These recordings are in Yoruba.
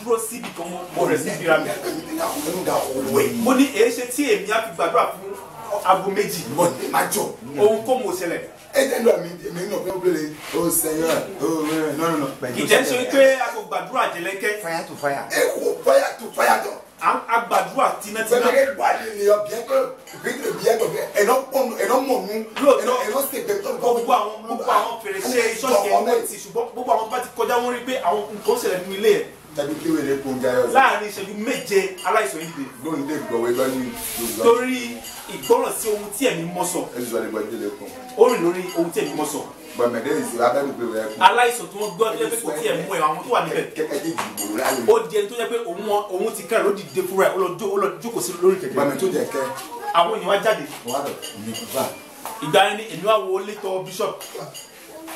Proceed comme mo receive pyramid. Mo ní e ṣe tí èmi á fi gbàdúrà fún ago méjì. Mo ní ma jọ. Ohun ko mo ṣẹlẹ̀. E den do mi no pe play. Oh Seigneur. Oh no. Ìjẹ́ ṣe pé a kò gbàdúrà jẹlẹ́kẹ́. Fire to fire. E ko fire to fire to. A gbàdúrà tínátíná. Bẹ́ẹ̀ bá ní ni o bien que no mo nu. No se pe to Gbogbo àwọn fèrèsé ṣọ́ọ̀ṣì ẹgbẹ́ ti ṣùgbọ́n gbogbo àwọn tó bá ti kọjá wọ́n rí pé àwọn nǹkan ṣẹlẹ̀ nínú ilé ẹ̀. Tàbí kí wèrè kó ń jayọ. Láàárín ìṣẹ́jú méje aláìsàn yìí dé. Lóun dé gbọ̀wé lọ́ní. Torí ìgbọ́ràn sí ohun tí ẹ̀mí mọ́ sọ. Ẹ sọ ní bọ́ délé kún. Ó rìn lórí ohun tí ẹ̀mí mọ́ sọ. Bọ̀mẹ̀dé ìsìn abẹ́rù pé wẹ́ẹ́ kún. Aláìsàn tó ń gbọ́ tó yẹ pé kò tí ẹ̀ mú ẹ̀ àwọn tó wà níbẹ̀. Kẹ́kẹ́ dé ìdìbò láàyè. Ó di ẹni tó yẹ pé òun ti kẹ́rẹ̀ ló dìde fúnra ẹ̀ ó lọ jókòó sí lórí kẹ̀kẹ́. Bọ̀mẹ̀ tó jẹ kẹ́. Àwọn èèyàn wá jáde. Wọ́n á lọ ní bá. Ìgbà yẹn ni èmi wá wo létọ́ bishop.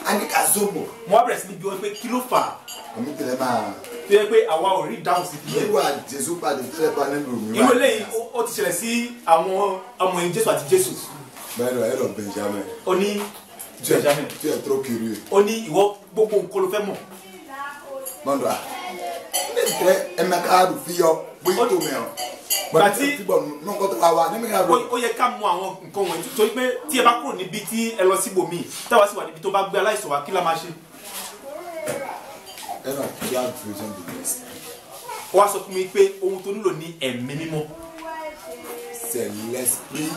A ní ká zomo. Mo wá bẹ̀rẹ̀ sí ní bí wọ́n pé kí ló fà á. Èmi tẹ̀lé máa. Tó yẹ pé àwa ò rí dáhùn sí kílẹ̀. Níwà Jésù pàdé tẹ́lẹ̀ pa nínú mi. Irú eléyìí ó ti ṣẹlẹ̀ sí àwọn ọmọ ẹ̀yìn Jésù àti Jésù. Bẹ́ẹ̀ni ẹ lọ Benjamin. Ó ní Benjamin. Tu es trop curieux. Ó ní ìwọ gbogbo nǹkan ló fẹ́ mọ̀. Mọ̀ndọ̀ à. Ní tẹ ẹ̀mẹ́ká rù fi yọ bóyá tó mẹ́ràn. Gbàtí ó yẹ ká mọ̀ àwọn nǹkan wọ̀nyí torí pé tí ẹ bá kúrò níbi tí ẹ lọ síbòmíì táwa sì wà níbi tó bá gbé aláìsàn wá kí la máa ṣe. Ó wá sọ fún mi pé ohun tó nílò ní ẹ̀mí mímọ́. C'est l'esprit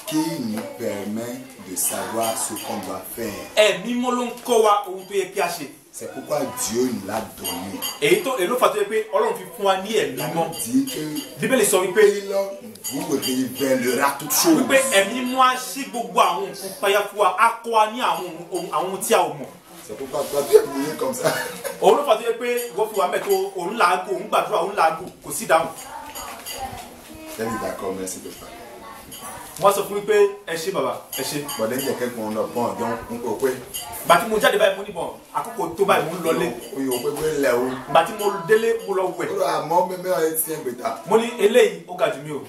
qui nous permet de savoir ce qu'on doit faire. Ẹ̀mí mímọ́ ló ń kọ́ wa ohun tó yẹ kí a ṣe. C'est pourquoi Dieu nous l'a donné. Èló fà tó yẹ pé Ọlọ́run fi fún wa ní ẹ̀mí mímọ́. Bíbélì sọ wípé vous révélera toutes choses. wípé ẹ̀mí mímọ́ á ṣí gbogbo àwọn nǹkan payá fún wa á kọ́ wa ní àwọn ohun tí a ò mọ̀. C'est pourquoi toi tu es venu comme ça. Òun ló fà tó yẹ pé wọ́n fi wà mẹ́tò òun làágùn òun gbàdúrà òun làágùn kò sí dáhùn. Elle est d'accord, merci de ça. Wọ́n sọ fún mi pé ẹ ṣé bàbá ẹ ṣé. Bọ̀dé ń jẹ́ kẹ́kọ̀ọ́ lọ bọ́n ọ̀dọ́ ń kó pé. Bàtí mo jáde báyìí mo ní bọ̀ àkókò tó báyìí mo ń lọlé. Oyè òpé pé lẹ̀ o. Bàtí mo délé mo lọ wẹ̀. Ó lọ àmọ́ mẹ́mẹ́ ọ̀rẹ́ tí ẹ gbé ta. Mo ní eléyìí ó ga jù mí o.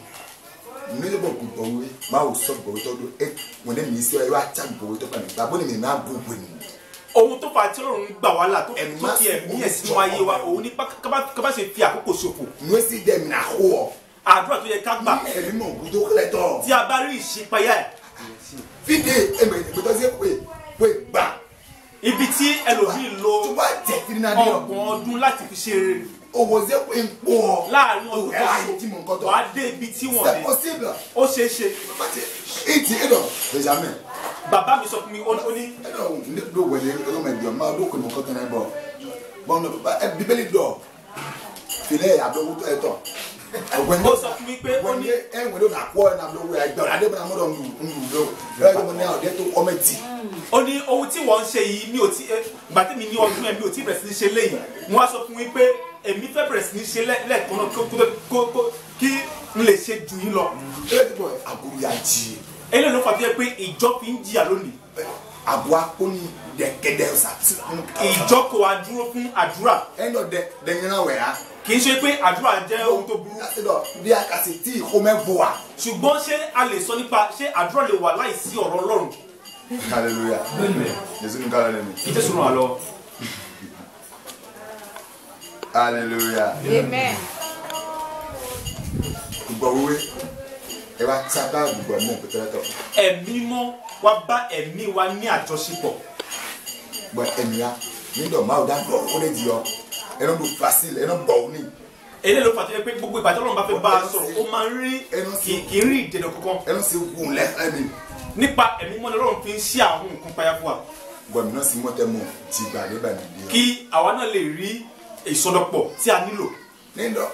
Nílé bọ̀ kò bọ̀wé máa ò sọ bọ̀wé tọ́jú ẹ wọ́n dé mi sí ẹ wá tá bọ̀wé tó kàn gbà bó ni mi máa bọ̀ wẹ̀ ni. Ohun tó fà tí Ọlọ́run gbà wá là tó ti ẹ̀mí ẹ̀ sínú ayé wa òun ní ká bá ṣe fi àkókò ṣòfò. Nú sí dẹ̀ mi náà kó ọ. Àdúrà tó yẹ ká gbà. Ẹ̀mí mọ̀ òkú tó kílẹ̀ tọ̀. Tí a bá rí ìṣípayá ẹ̀. Fídè ẹ̀mẹ̀ ìgbésọ̀ sí pé gbà. Ibi tí ẹlòmíì lo ọgbọ̀n ọdún láti fi ṣe rere. Owó ṣe pé ń pọ̀ ọ́. Láàárín ọdún kan wà á dé ibi tí wọ́n dé. Ó ṣeé ṣe. Ìtì ẹ̀dọ̀ Benjamin. Bàbá mi sọ fún mi ó ní. Ẹ̀dọ̀ ló wẹ̀lẹ̀ ọlọ́mọ ẹ̀dọ̀ máa ló kọ́ ní ọkọ̀ tẹ̀lé bọ̀. Bọ́n bíbélì dọ̀ fìlẹ̀ àbẹ̀wò tó ẹ̀tọ́. Ó sọ fún mi pé ó ní. Ẹ̀wọ̀n ló nà kọ́ ẹ̀ nà lówó ẹ̀gbọ́n adébọ̀nà mọ́dọ̀ nùdó. Ẹ̀gbọ́n náà ọ̀dẹ́ tó ọmọ ẹ̀tì. Ó ní ohun tí wọ́n ń ṣe yìí mi ò tí gbàtí mi ní ọdún ẹ̀ mi ò tí bẹ̀rẹ̀ sí ní ṣe léyìí. Mo wá sọ fún mi pé èmi fẹ́ bẹ̀rẹ̀ sí ní ṣe lẹ́ẹ̀kan náà kí n lè ṣe jù yín lọ. Àbúrò jì. Eléyìí ló fà tó yẹ pé ìjọ fi ń jìyà lónìí. Àbúrò akóni dẹ̀kẹ̀dẹ̀ ọ̀sà. Ìjọ kò wá dúró fún àdúrà. Ẹ̀nà dẹ̀yìn náà wẹ̀ á. Kì í ṣe pé àdúrà jẹ́ ohun tó burú. Bí a kà sí tí ìkó mẹ́bọ̀ wá. Ṣùgbọ́n ṣé a lè sọ nípa ṣé àdúrà lè wà láìsí ọ̀rọ̀ Ọlọ́run? Hallelujah. Jésù ní kálọ̀ lẹ́nu. Jésù ràn án lọ. Hallelujah. Amen. Gbogbo wíwé ẹ wá sábà gbogbo ẹ̀mí òpótẹ́lẹ́tọ̀. Ẹ̀mí mọ́ wá bá ẹ̀mí wa ní àjọṣepọ̀. Gbọ́ ẹ̀mí ya nígbà máa dá gbọ́ ó lè di ọ ẹnu ló facile ẹnu bọ̀ ó ní. Eléyìí ló fà tó yẹ pé gbogbo ìgbà tí Ọlọ́run bá fẹ́ bá a sọ̀rọ̀ ó máa ń rí kì í rí ìdènà kankan. Ẹnu sì wù lẹ́fẹ̀ẹ́ mi. Nípa ẹ̀mí mọ́ ni Ọlọ́run fi ń ṣí àwọn nǹkan payá fún wa. Gbọ̀mí náà sì mọ́tẹ́ mọ́ ti gbà nígbà nìyí. Kí àwa náà lè rí ìsọdọ̀pọ̀ tí a nílò. Nígbà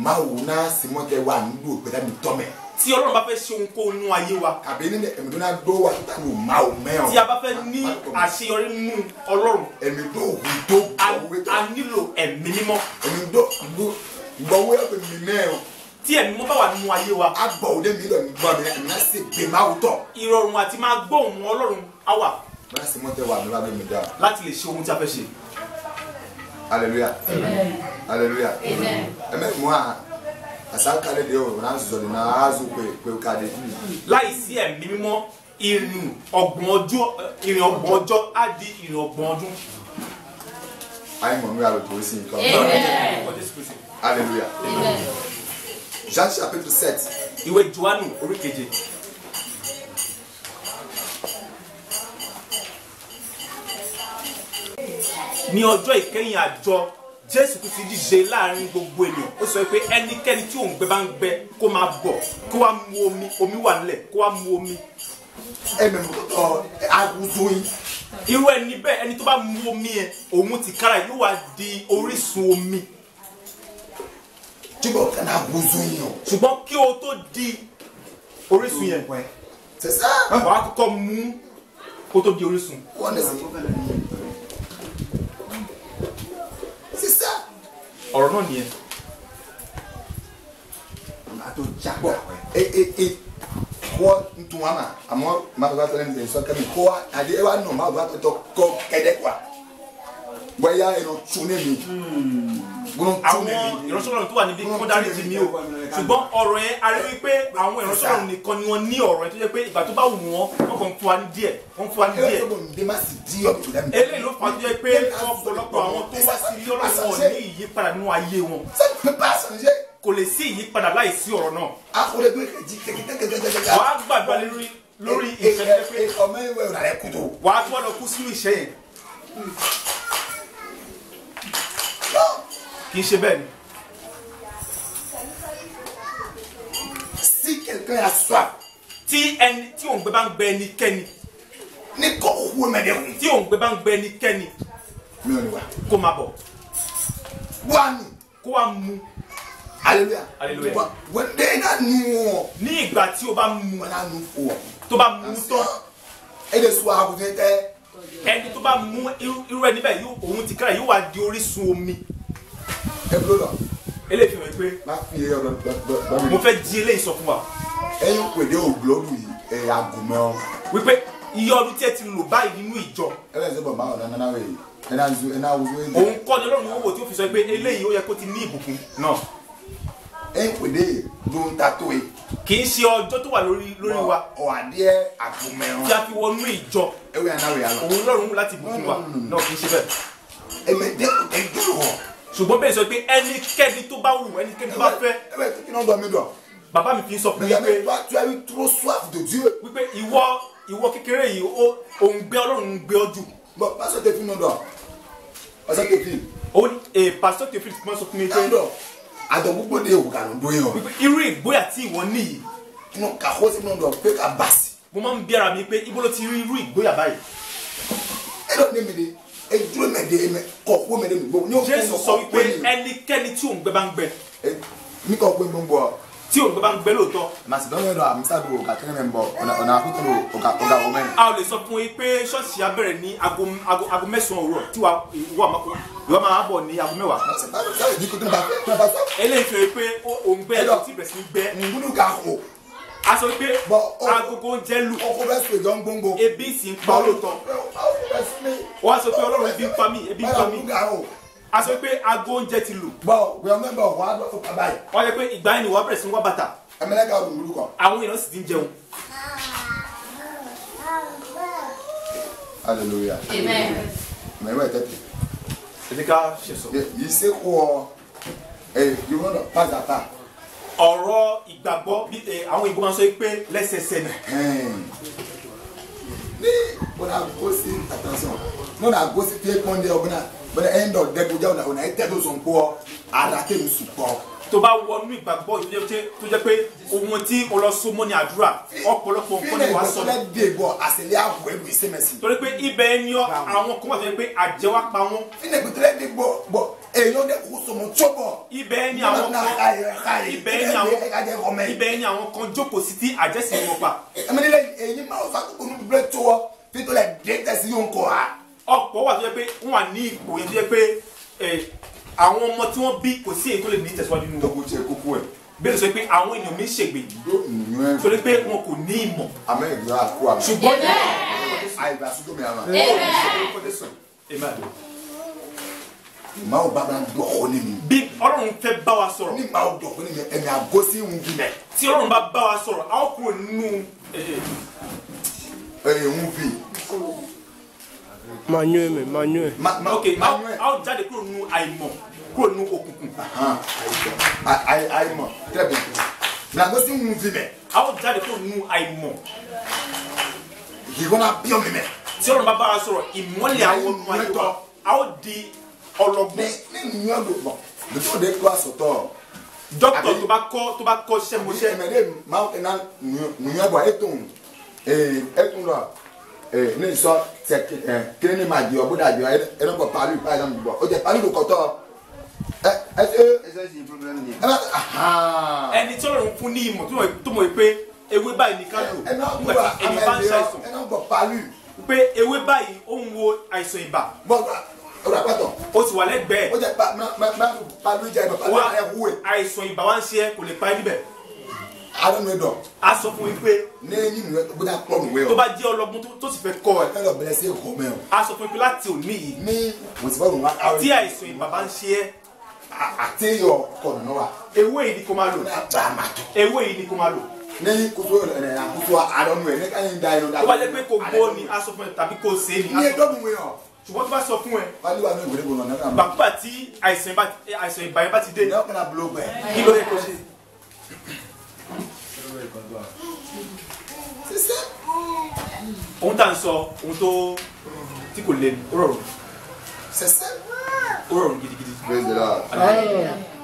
máa wù náà sì mọ́tẹ́ wà nílò pẹ̀lú mi tọ́mẹ̀. Tí Ọlọ́run bá fẹ́ ṣe ohunkóhun nínú ayé wa. Àbí nínú ẹ̀mí tó náà dó wà táwọn ò máa ò mẹ́ọ̀. Tí a bá fẹ́ ní àṣeyọrí nínú Ọlọ́run. Ẹ̀mí tó wù tó gbọ̀wé tó. A nílò ẹ̀mí mímọ́. Ẹ̀mí tó gbọ̀wé tó mi mẹ́ọ̀. Tí ẹ̀mí mímọ́ bá wà nínú ayé wa. A gbọ̀ òde mi lọ ní gbọ́ mi ẹ̀mí náà sì gbé máa wù tọ̀. Ìrọ̀rùn àti máa gbọ́ ohùn Ọlọ́run á wà. Máa sì mọ́tẹ́ wà nígbà mi dá. Láti lè ṣe ohun tí a fẹ́ ṣe. Hallelujah. Amen. Hallelujah. Amen. Ẹ̀mẹ́ mú a àsákàlẹ̀ dé o náà sọ̀rọ̀ náà á zò pé o ká dé. Láìsí ẹ̀mí mímọ́ ìrìn ọgbọ̀n ọjọ́ á di ìrìn ọgbọ̀n ọdún. Aïe, mon mère, le aussi. Alléluia. Jean chapitre 7. Ìwé Jòhánù orí keje. Ní ọjọ́ ìkẹyìn àjọ Jésù Kristi dìde láàrin gbogbo ènìyàn. Ó sọ pé ẹnikẹ́ni tí òǹgbẹ bá ń gbẹ kó máa bọ̀ kó wá mu omi, omi wà nílẹ̀ kó wá mu omi. Irú ẹni bẹ́ẹ̀ ẹni tó bá mu omi yẹn òun ti kára yóò wá di orísun omi. Ṣùgbọ́n kí o tó di orísun yẹn wàá kọ́kọ́ mú kó tó di orísun. Ọ̀rọ̀ náà nìyẹn. Ko ntuama amo mabuga tele nze so kemi ko ade e wa no mabuga to ko kede kwa boya eno tune mi gbonu tune mi ìránṣẹ́ tó wà níbí kó dárí jì mí o ṣùgbọ́n ọ̀rọ̀ yẹn a rí wípé àwọn ìránṣẹ́ nìkan ni wọ́n ní ọ̀rọ̀ yẹn tó jẹ́ pé ìgbà tó bá wù wọ́n kàn fún wa ní díẹ̀ wọ́n fún wa ní díẹ̀ eléyìí ló fà á tó jẹ́ pé ọ̀pọ̀lọpọ̀ àwọn tó wá sí ilé Ọlọ́run ní ìyípadà nínú ayé wọn kò lè sí ìyípadà láì sí ọ̀rọ̀ náà. Wàá gbàgbọ́ lórí ìṣẹ̀lẹ̀ pé wàá tó lọ kú sínú ìṣẹ́ yẹn. Kì í ṣe bẹ́ẹ̀ ni. Si quelqu'un a soif, tí òǹgbẹ bá ń gbẹ ẹnikẹ́ni. Tí òǹgbẹ bá ń gbẹ ẹnikẹ́ni. Kó máa bọ̀. Kó wá mu. Hallelujah. Hallelujah. Ní ìgbà tí o bá mu tó bá mu tán ẹni tó bá mu irú ẹni bẹ́ẹ̀ òun ti kára yóò wá di orísun omi. Eléyìí fi hàn pé mo fẹ́ di eléyìí sọ fún wa. Ẹyin pèdé ògbólódù yìí àgùnmọ́. Wípé iye ọdún tí ẹ ti lò báyìí nínú ìjọ. Òun kọ́ ni Ọlọ́run owó tí ó fi sọ pé eléyìí ó yẹ kó ti ní ìbùkún náà. Kì í ṣe ọjọ́ tó wà lórí wa. Tí a fi wọnú ìjọ. Òun Ọlọ́run mú láti bùkún wa. Náà kì í ṣe bẹ́ẹ̀. Ṣùgbọ́n bẹ́ẹ̀ sọ pé ẹnikẹ́ni tó bá wù ẹnikẹ́ni tó bá fẹ́. Bàbá mi fi sọ fún mi wípé ìwọ kékeré yìí òǹgbẹ Ọlọ́run ń gbé ọ jù. Pásítọ̀ Tèfílì náà dọ̀. Pásítọ̀ Tèfílì. Pásítọ̀ Tèfílì ti máa sọ fún mi pé àdọ̀ gbogbo de òkà ló dóyè o. Irú ìgboyà tí ìwọ ní yìí. Mo kà kó sí mi náà pé ká bà sí. Mo máa ń bí ara mi pé ibo ló ti rí irú ìgboyà báyìí. Ẹ lọ ní mi de ejúlọ mẹ́ẹ̀dẹ́ ẹ̀mẹ́ kọ̀ọ̀kọ́ mẹ́ẹ̀dẹ́ mi gbọ́. Jésù sọ wípé ẹnikẹ́ni tí òǹgbẹ bá ń gbẹ. Mi kọ̀ pé mo ń bọ̀. Tí òǹgbẹ bá ń gbẹ lóòótọ́. Màsídọ́nù ẹ̀dọ̀ àmísàdù òkà kẹ́rin mi ń bọ̀ ọ̀nà àkókò ọ̀gá ọmọ ẹ̀. A ò lè sọ fún yín pé ṣọ́ọ̀ṣì á bẹ̀rẹ̀ ní aago 9 òwúrọ̀ tí ìwọ máa bọ̀ ní aago 10. Eléyìí fi hàn pé òǹgbẹ ẹ̀ ti bẹ̀rẹ̀ sí ní gbẹ. Ngbúdú ká kó. A sọ pé agogo oúnjẹ lù. Ọkọ bẹ́ẹ̀ sọ ìjọ ń gbóngbó. Ebi sì ń pa lóòótọ́. Wọ́n á sọ pé Ọlọ́run ebi ń pa mí, ebi ń pa mí. A sọ pé aago oúnjẹ ti lù. Wọ́n mẹ́bà wọ́n á lọ́kọ̀ bàbá yìí. Wọ́n yẹ pé ìgbà yẹn ni wọ́n bẹ̀rẹ̀ sí ń wá bàtà. Ẹ̀mẹ́lẹ́gà ọdún gbúdú kan. Àwọn èèyàn sì ti ń jẹun. Hallelujah. Amen. Mẹ́wàá tẹ́tẹ́. Ẹ̀díkà ṣe sọ. Yìí ṣe kọ́ ìwọ́n náà pàṣàpà. Ọ̀rọ̀ ìgbàgbọ́ àwọn ìbò máa ń sọ pé lẹ́sẹsẹ ni. Ní ọ̀nà àgọ́sí attention ọ̀nà àgọ́sí tí ẹ̀kọ́ ndé ọ̀gbìn náà bẹ́ẹ̀ ẹ̀ ń dọ̀ dẹ́gbẹ́jà ọ̀nà ẹ̀ tẹ́ tó sọ̀ ń kọ́ àdàkẹ́ ń sùn kọ́. Tó bá wọnú ìgbàgbọ́ tó jẹ́ pé ohun tí o lọ so mọ́ ní àdúrà ọ̀pọ̀lọpọ̀ nǹkan ni wàá sọ. Torí pé ibẹ̀ ni àwọn kan wà tó yẹ pé àjẹwà pa wọ́n. Ibẹ̀ ni àwọn kan jókòó sí tí àjẹsí wọn pa. Ọ̀pọ̀ wà tó yẹ pé wọ́n wà ní ipò yẹn tó yẹ pé àwọn ọmọ tí wọ́n bí kò sí èyí tó lè ní ìtẹ̀síwájú nínú wọn. Bẹ́ẹ̀ sọ pé àwọn ènìyàn mi ń ṣègbè torí pé wọn kò ní ìmọ̀. Ṣùgbọ́n Màá bá bá dọ̀ ọ́ ní mi. Bí Ọlọ́run fẹ́ bá wa sọ̀rọ̀. Ní màá dọ̀ ọ́ ní mi ẹ̀mí àgọ́sí ń bí mẹ́. Tí Ọlọ́run bá bá wa sọ̀rọ̀ a ó kúrò nínú ń bí. Manuel. Ok, a ó jáde kúrò nínú àìmọ̀, kúrò nínú òkùnkùn. Àìmọ̀, très bien. Na mo si mu fi mẹ. A ó jáde kúrò nínú àìmọ̀. Ìgbọ́nà bí ọmọ mẹ. Tí Ọlọ́run bá bá wa sọ̀rọ̀ ìmọ́lẹ̀ àwọn ọmọ ayé wa, a ó di ọlọ́gbọ́n. Ní ìyọ́n ló bọ̀, lótú òde kó àsọ̀tọ̀. Dókítà tó bá kọ́ iṣẹ́ mọṣẹ́. Ẹ̀mẹ̀dẹ́ máa ń ná nìyẹn bọ̀ ẹ̀tún lọ ní sọ kí ni máa di ọ̀bùdà jọ ẹ̀rọ bọ̀ pàlú ìpàdé mi bọ̀ ó jẹ́ pàlú kọ̀tọ̀ ẹni tí Ọlọ́run fún ní ìmọ̀ tó mọ̀ pé ewé báyìí ní ká lò nígbà tí ẹni bá ń ṣàìsàn ẹ̀rọ bọ̀ pàlú pé ewé báyìí ó ń wo àìsàn ibà ọ̀rọ̀ àpàtọ̀ ó ti wà lẹ́gbẹ̀ẹ́ ó jẹ́ pàlú jẹ́ ìbọ̀ pàlú ẹ̀húwé àìsàn ibà wá ń ṣe ẹ́ kò lè pa ẹ́ níbẹ̀. Adọ́nu ẹ̀dọ̀. A sọ fún yín pé. Ní ẹ̀yìn ìwé tó gbọ́dọ̀ pọ̀ nùwé o. Tó bá jẹ́ ọlọ́gbọ́n tó sì fẹ́ kọ́ ẹ. Ẹ lọ bẹ̀rẹ̀ sí ẹ̀kọ́ mẹ́ o. A sọ fún yín pé láti òní yìí. Ní òsínbọ̀n wa. Tí àìsàn ibà bá ń ṣe ẹ́. Àti yọ kọ̀nù náà wa. Ewé yìí ni kò máa lò. Ewé yìí ni kò máa lò. Ní kótó àkótó Adọ́nu ẹ̀ ní káyìn da ẹnu dáa. Tó bá jẹ́ pé kò gbọ́ ni a sọ fún ẹ tàbí kò ṣe é ni. Ní ẹjọ́ mi wẹ̀ ọ́. Ṣùgbọ́n tó bá sọ fún ẹ. Wálé wa ní ìwé ìbò náà. Bàbá tí àìsàn ibà yẹn bá ti dé. Ní ọkàn àbúrò gbẹ. Kí ló yẹ kó ṣe? Ohun tá à ń sọ ohun tó tí kò lè ó rọrùn. Ó rọrùn gidigidi.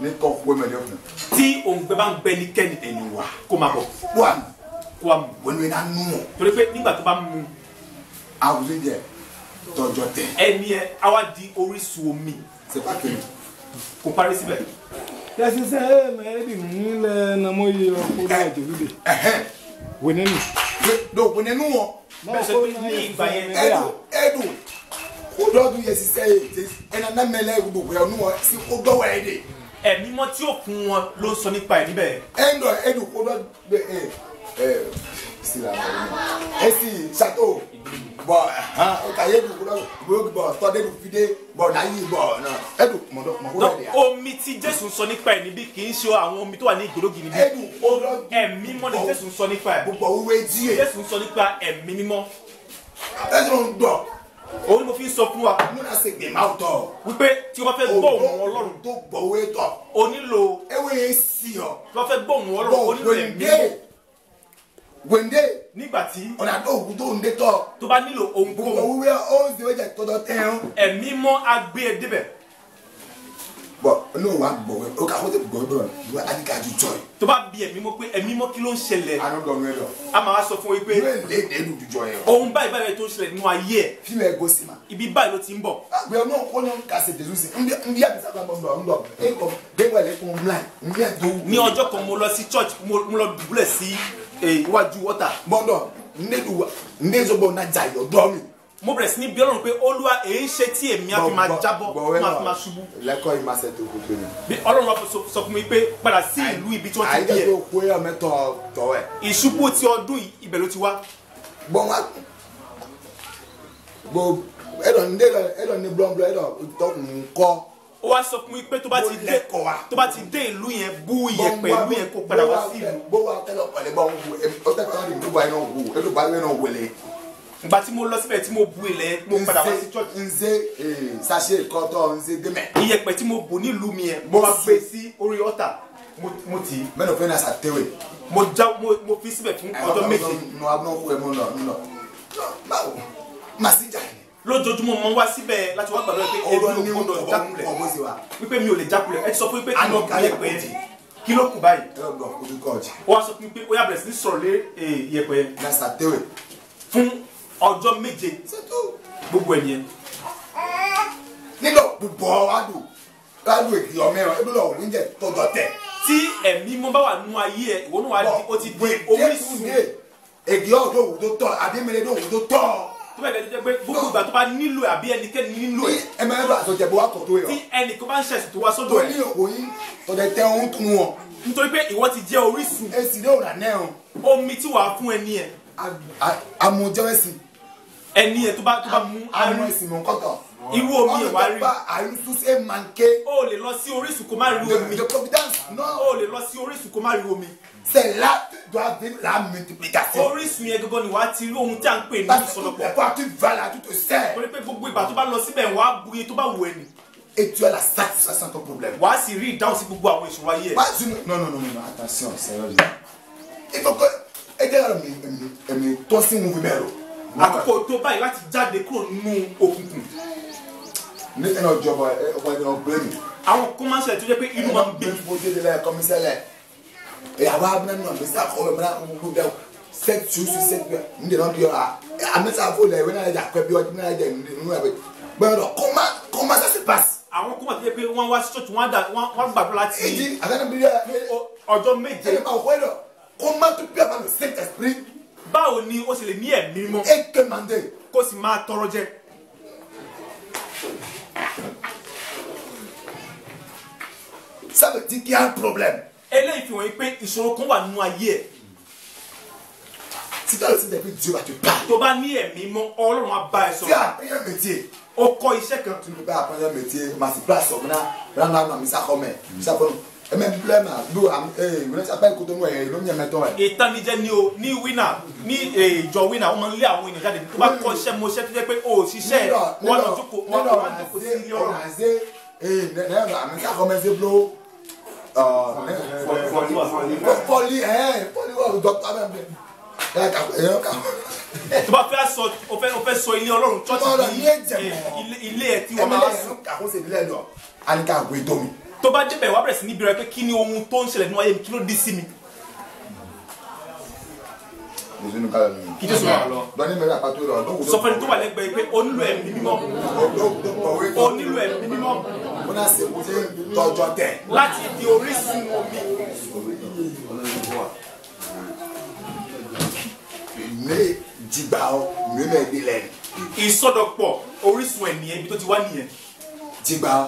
Ní kọ́ fún ẹ̀mẹ̀ lẹ́kùn. Tí òǹgbẹ bá ń gbẹ ní kẹ́ni ẹni wà kó máa bọ̀. Wà kó wa mú. Wọ́n ní iná nú mọ̀. Torí pé nígbà tó bá mú. Àwùjọ jẹ tọjọ tẹ. Ẹni ẹ á wá di orísun omi. C'est pas que. Kò parí síbẹ̀. Yasi sɛ e mɛ e di mun lɛ na mo ye ko na joli de. Wene ni. Do wene nu wo. Bẹ́ẹ̀ sọ pé ní ìgbà yẹn. Edu. O do du yesi sɛ e ena na mele e do ko nu wo si o do wɛrɛ de. Ẹ̀mí mọ́ tí ó fún wọn ló sọ nípa ẹ̀ níbẹ̀. Endo edu ko do be sila esi chateau bon o ka yedu ko do bo to de du fide bo na yi bo na edu mo ko de ya. Omi tí Jésù sọ nípa ẹ̀ níbí kì í ṣe àwọn omi tó wà ní ìgbòlógì níbí. Edu o do ẹ̀mí mímọ́ ni Jésù sọ nípa ẹ̀. Gbogbo uwe die. Jésù sọ nípa ẹ̀mí mímọ́. Edu n do. Òun mo fi ń sọ fún wa. Mo na se gbe ma to. Wípé tí o bá fẹ́ gbọ́ ohùn Ọlọ́run tó gbọ́ uwe to. O nílò Ewe si o. Tí o bá fẹ́ gbọ́ ohùn Ọlọ́run o nílò ẹ̀mí mímọ́. Wende nígbàtí ọ̀nà tó ògùn tó ń dé tọ́ tó bá nílò ohun gbogbo kó wíwẹ́ ó ń ṣe wẹ́jẹ̀ tọ́jọ́ tẹ́hún. ẹ̀mí mọ́ agbé ẹ débẹ̀. Bọ̀ inú wa gbọ̀wé ó kà ó ti gbọ̀wé bọ̀ ìwé adíkàjú jọ yìí. Tó bá bí ẹ̀mí mọ́ pé ẹ̀mí mọ́ kí ló ń ṣẹlẹ̀. Àánú dọ̀nù ẹ lọ. A máa sọ fún yín pé ìwé lè dénú jùjọ yẹn. ohun báyìí báyìí tó ń ṣẹlẹ̀ nínú ayé ẹ̀. Fíìmù ẹ̀ gòsì mà. Ibi báyìí ló ti ń bọ̀. Àgbẹ̀ ọ̀nà kọ́ ní ká ṣe Jésù sí. Ndí àbísà kan bọ̀ ń dọ̀. Ẹ̀kọ́ gbẹ̀wẹ̀ lẹ́kùn ńlá. Ní ọjọ́ kan mo lọ sí church mo lọ dùbúlẹ̀ sí iwájú wọ́tà. Bọ́ndọ̀ ndézọ́bọ̀ náà jà yọ̀ dọ́ mi. Mo bẹ̀rẹ̀ sí ní bí Ọlọ́run pé Olúwa èyí ṣe tí èmi á fi máa jábọ́ máa fi máa ṣubú. Lẹ́kọ̀ọ́ yìí máa ṣe tó kó pé mi. Bí Ọlọ́run wá sọ fún mi pé padà sí ìlú ibi tí wọ́n ti bí ẹ. Àyíjẹ́ tó kó yẹ mẹ́tọ̀ tọ̀ ẹ̀. Ìṣubú ti ọdún ibẹ̀ ló ti wá. Bọ́n wá gbọ́ ẹ̀dọ̀ ní blọ́nblọ́ ẹ̀dọ̀ tọkùn kọ́. Ó wá sọ fún mi pé tó bá ti dé ìlú yẹn bú iyẹ̀pẹ̀ ìlú yẹn kó padà wá sí ìlú. Bó wa tẹ́lọ̀ pẹ̀lẹ́ bá wọn wù ọ́ tẹ́lẹ̀ kan ní ìlú báyìí náà wù ẹ̀dọ̀ báyìí náà wẹ̀lẹ̀. Ìgbà tí mo lọ síbẹ̀ tí mo bu ilẹ̀ mo padà wá sí church. Nze sachet kọ́tọ̀ nze dẹ́mẹ̀. Iyẹ̀pẹ̀ tí mo bù nílùú mi yẹn mo wá gbé sí orí ọ̀tà mo tì í. Mẹ́nu fẹ́ náà sàtẹ́wẹ̀. Mo fi síbẹ̀ fún ọjọ́ méje. Màá sí jà yẹn. Lójoojúmọ́ mo wá síbẹ̀ láti wá gbàgbọ́ pé èmi ò gbọ́dọ̀ jákulẹ̀ wípé mi ò lè jákulẹ̀ ẹ ti sọ fún mi pé kí ló kù iyẹ̀pẹ̀ yẹn kí ló kù báyìí. Ó wá sọ fún mi pé ó yá bẹ̀rẹ̀ sí ní sọ̀rọ̀ lé iyẹ̀pẹ̀ yẹn fún ọjọ́ méje gbogbo ẹ̀ nìyẹn. Nílò gbogbo adùn èkì ọmọ ẹbí lọ oúnjẹ tọjọ tẹ. Tí ẹ̀mí mọ́ bá wà nínú ayé ẹ̀ ìwọ náà wà ó ti di orísun. Èkì ọ̀dọ́ òwú tó tọ̀ àdémẹ́lẹ́ tó òwú tó tọ̀. Tó bẹ́ẹ̀ gẹ́gẹ́ pé gbogbo ìgbà tó bá nílò ẹ̀ àbí ẹnikẹ́ni nílò ẹ̀. Ẹ máa ń lọ àtọ̀jẹ̀ bó wá kọ̀ tó yọ. Tí ẹnìkan bá ń ṣẹ̀sìn tó wá sọ́dọ̀ tó ẹ̀. ní òyìn tọ̀dẹ̀ tẹ ohun tunu wọn. Nítorí pé ìwọ ti jẹ́ orísun. Èsì ló rà náà. Omi tí wàá fún ẹni ẹ̀. Amújẹ́wẹ́sì. Ẹni ẹ̀ tó bá mú amúẹ̀sì mọ̀ kọ́tọ̀. irú omi ìwárí. àìsùn manqué. O lè lọ sí orísun kó má rí omi. de providence non. O lè lọ sí orísun kó má rí omi. c'est là doit venir la multiplication. Orísun yẹn gangan ni wàá ti rí ohun tí a ń pè ní ìsọdọ̀pọ̀. quand tu vas là tu te sers. torí pé gbogbo ìgbà tó bá lọ síbẹ̀ wàá bu iye tó bá wù ẹ́ ni. et tu as la satisfaction de ton problème. wàá sì rí ìdáhùn sí gbogbo àwọn ìṣòro ayé ẹ̀. non attention sérieusement. il faut que ẹ jẹ́ ká mi tọ́ sí mouvement o. àkókò tó báyìí láti jáde kúrò nínú òkùnkùn. ní ẹnà ìjọba ọkọ ẹni ọgbẹ́ mi. àwọn kan máa ń ṣẹlẹ̀ tó jẹ́ pé inú máa ń bí. mo dé délẹ̀ kọmísẹ́lẹ̀ ìyàwó abúlé náà mi sá kọ́ ọ̀rọ̀ mìíràn mo dẹ́ set two to set mi dẹ̀ náà bí ọ̀rọ̀ àmísà fún ilẹ̀ ìwé náà ẹ̀jẹ̀ àpẹ́ bí ọdún náà ẹ̀jẹ̀ nínú ẹ̀wẹ̀ gbọ́dọ̀ kọ́má sẹ́sì pass. àwọn kan máa ti jẹ́ pé wọ́n wá sí ṣọ́ọ̀tì wọ́n gbàdúrà láti èjì àtẹnubíyà ọjọ́ méje. ẹni máa wọ́ ẹ̀rọ kọ́má tó bí ọ̀bá mi saint esprit. báwo ni ó ṣe lè ní ẹ̀mí mímọ́ eke mande. kó sì máa tọrọ jẹ. ça veut dire qu'il y a un problème. eléyìí fi hàn yín pé ìṣòro kan wà nínú ayé ẹ̀. si tu as le signe d'esprit Dieu va te parler. tó bá ní ẹ̀mí mọ́ Ọlọ́run á bá ẹ tu sọ̀rọ̀. as appris un métier. ó kọ́ iṣẹ́ kan. tu ne peux pas apprendre un métier ma si place on a rana mi sa comme ça bon et même problème do am we say pa ikoto nu e lo mi meton e. ìtànìjẹ ni o ní wínà ní ìjọ wínà wọ́n máa ń lé àwọn ènìyàn jáde tó bá kọ́ iṣẹ́ mọṣẹ́ tó jẹ́ pé o ò ṣiṣẹ́ wọ́n lọ jókòó wọ́n lọ jókòó sí ilé ọ̀rọ̀. nínú àmì ká kọ́ mẹ́sẹ̀ blo pọ́lì wà dọ́kítà bẹ́ẹ̀ tó bá fẹ́ sọ o fẹ́ sọ ilé Ọlọ́run church ilé ẹ̀ tí wọ́n máa sùn. àkóso ìdílé lọ a ní ká gbé tó mi. tó bá débẹ̀ wá bẹ̀rẹ̀ sí ní bẹ̀rẹ̀ pé kí ni ohun tó ń ṣẹlẹ̀ nínú ayé mi kí ló dé sí mi. kí Jésù wà lọ. dọ́ni mẹ́rin àpàtó rẹ̀ sọ fẹ́ni tó wà lẹ́gbẹ̀ẹ́ pé o nílò ẹ̀mí mímọ́. o nílò ẹ̀mí mímọ́. ó náà ṣe kó tọ́jọ́ tẹ̀. láti di orísun omi. ne jigba ọ mímẹ ìdílé. ìsọdọ̀pọ̀ orísun ẹ̀ nìyẹn ibi tó ti wá nìyẹn. jigba ọ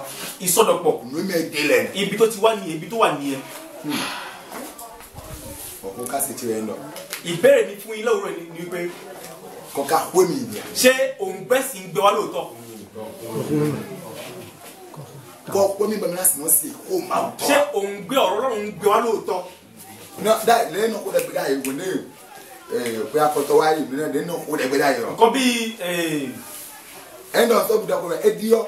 ìsọdọ̀pọ̀ mímẹ ìdílé. ibi tó ti wá nìyẹn ibi tó wà nìyẹn. ọkọ ká sì tirẹ̀ lọ. ìbéèrè mi fún ilé òwúrọ̀ ni wípé. kọ́ka hó mi ìyẹn. ṣé òǹgbẹ sì ń gbé wá lóòótọ́. kọ́ hó mi bẹ̀rẹ̀ láti wọ́n sì kó máa tọ́. ṣé òǹgbẹ ọ̀rọ̀ Ọlọ́run ń gbé wá lóòótọ́. lẹ́yìn náà kó dẹ̀ gbé dáa ìwé náà pé akọtọ wa yìí nínú ẹni náà kó dẹ̀ gbé dáa yìí rọ. nǹkan bíi ẹni náà tó gbúdọ̀ kó rẹ̀ ẹ di ọ́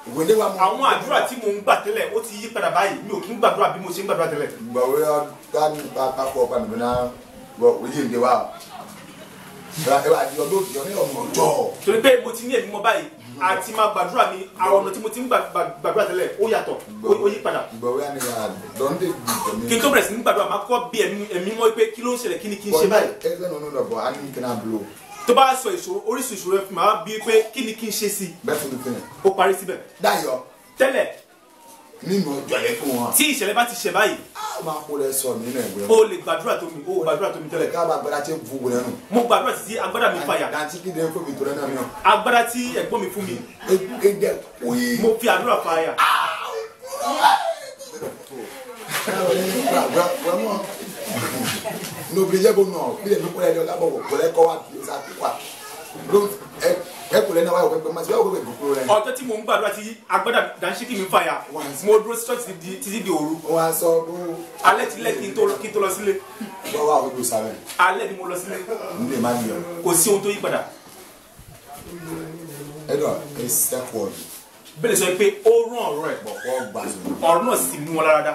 ìwé ní wa mọ. àwọn àdúrà tí mo ń gbà tẹ́lẹ̀ ó ti yí padà báyìí mi ò kí ń gbàdúrà bí mo ṣe ń gbàdúrà tẹ́lẹ̀. gbọ̀wé ọ̀gá ní pápákọ̀ ọ̀pá nìkan náà bọ̀ wíjì ń gbé wa ẹ wà di ọdún òjò ní ọmọ ọjọ́. torí pé mo ti ní ẹ̀mí mọ́ báyìí àti máa gbàdúrà mi àwọn ọ̀nà tí mo ti ń gbàdúrà tẹ́lẹ̀ ó yàtọ̀ ó yí padà. gbọ̀wé á ní ká lọ́ndé gbìyànjú. kí n tó bẹ̀rẹ̀ sí ní gbàdúrà máa kọ́ bí ẹ̀mí mọ́ pé kí ló ń ṣẹlẹ̀ kí ni kí n ṣe báyìí. ẹgbẹ́ nínú lọ́bọ̀ á ní kí náà bulo. tó bá sọ ìṣòro orísun ìṣòro ẹ̀ fún mi máa bí pé kí ni kí n ṣe sí. bẹ́ẹ̀ fún mi fún mi. ó parí síbẹ̀. Dayọ̀. tẹ́lẹ̀. nínú ọjọ́ yẹn fún wọn. tí ìṣẹ̀lẹ̀ bá ti ṣẹ̀ báyìí. a máa kó lẹ sọ nínú ẹgbẹ́. o lè gbàdúrà tó mi o gbàdúrà tó mi tẹ́lẹ̀. ká bá gbàdá tí ń fún wọlé nù. mo gbàdúrà títí agbádá mi fàyà. dantí kí ni ẹ fún mi tó lẹ́nu àmì. agbádá tí ẹ̀gbọ́n mi fún mi. ẹgbẹ́ oyi. mo fi àdúrà fàyà. n'obìnrin bó nọ bí lè nukú ẹni ọlábọ̀ wò kọlẹ́ kọ́ wa bí o sá tó wa ẹ kò lẹ́nu àwọn ọ̀gbẹ́ màsí wọ́n gbé kúrò rẹ̀. ọjọ́ tí mo ń gbàdúrà tí agbádá dansiki mi fàyà mo dúró sí ṣọ́ọ̀ṣì títí di òru. wọ́n á sọ bó. alẹ́ ti lẹ́ kí n tó lọ sílé. wọ́n wá àwọn ìgbésà rẹ̀. alẹ́ ni mo lọ sílé. n lè má ní ọ. kò sí ohun tó yí padà. ẹ dọ̀ ẹ sẹ́kọ̀ọ́ ni. bẹ́ẹ̀ sọ pé ó rán ọ̀rọ̀ ẹ̀. bọ̀kọ́ gbà sọ. ọ̀rọ̀ náà sì mú wọn lára dá.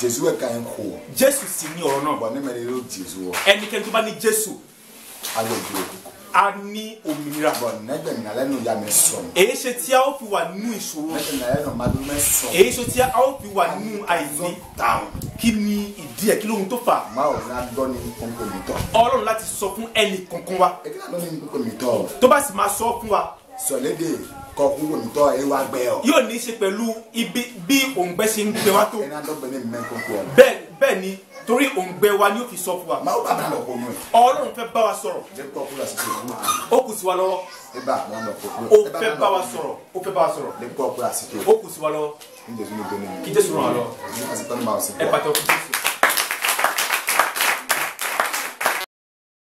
Jésù ẹ̀ka ẹ̀ ń kó. Jésù sì ní ọ̀rọ̀ náà. bọ̀ ní mẹ́rin ló Jésù wọ. ẹnikẹ́ni tó bá ní Jésù. ayọ̀ ìdúró. a ní òmìnira. bọ̀ nẹ́gbẹ̀mí alẹ́ nù ya mi sọ̀rọ̀. èyí ṣe tí a ó fi wà nínú ìṣòro. nẹ́gbẹ̀mí alẹ́ nù máa dún mẹ́ sọ̀rọ̀. èyí ṣe tí a ó fi wà nínú àìní. kí ni ìdí ẹ̀ kí lóhun tó fà. máa ò ní adọ́ ní kókó mi tọ̀. Ọlọ́run láti sọ fún ẹnì kankan wa. ẹ kí ni adọ́ ní kókó mi tọ̀. tó bá sì máa sọ fún wa. sọ̀lédè kọ kókó mi tọ̀ ẹ wá gbẹ ọ. yóò ní í ṣe pẹ̀lú ibi bí òǹgbẹ ṣe ń gbẹ wá tó. ẹni adọ́ gbẹ ní mẹ́ kókó ọ. bẹ́ẹ̀ ni torí òǹgbẹ wa ni ó fi sọ fún wa. máa ó bá bá lọ kó mú ẹ. Ọlọ́run fẹ́ bá wa sọ̀rọ̀. jẹ́ kó kó lásìkò ìlú. ó kù sí wa lọ́wọ́. ẹ bá àwọn lọ kó kó. ó fẹ́ bá wa sọ̀rọ̀. ó fẹ́ bá wa sọ̀rọ̀. jẹ́ kó kó lásìkò ìlú. ó kù sí wa lọ́wọ́. ní Jésù ní gbẹ́ni mi. kí Jésù ràn wá lọ. ní àsìkò ní bá ọ sí. ẹ pàtàkì Jésù.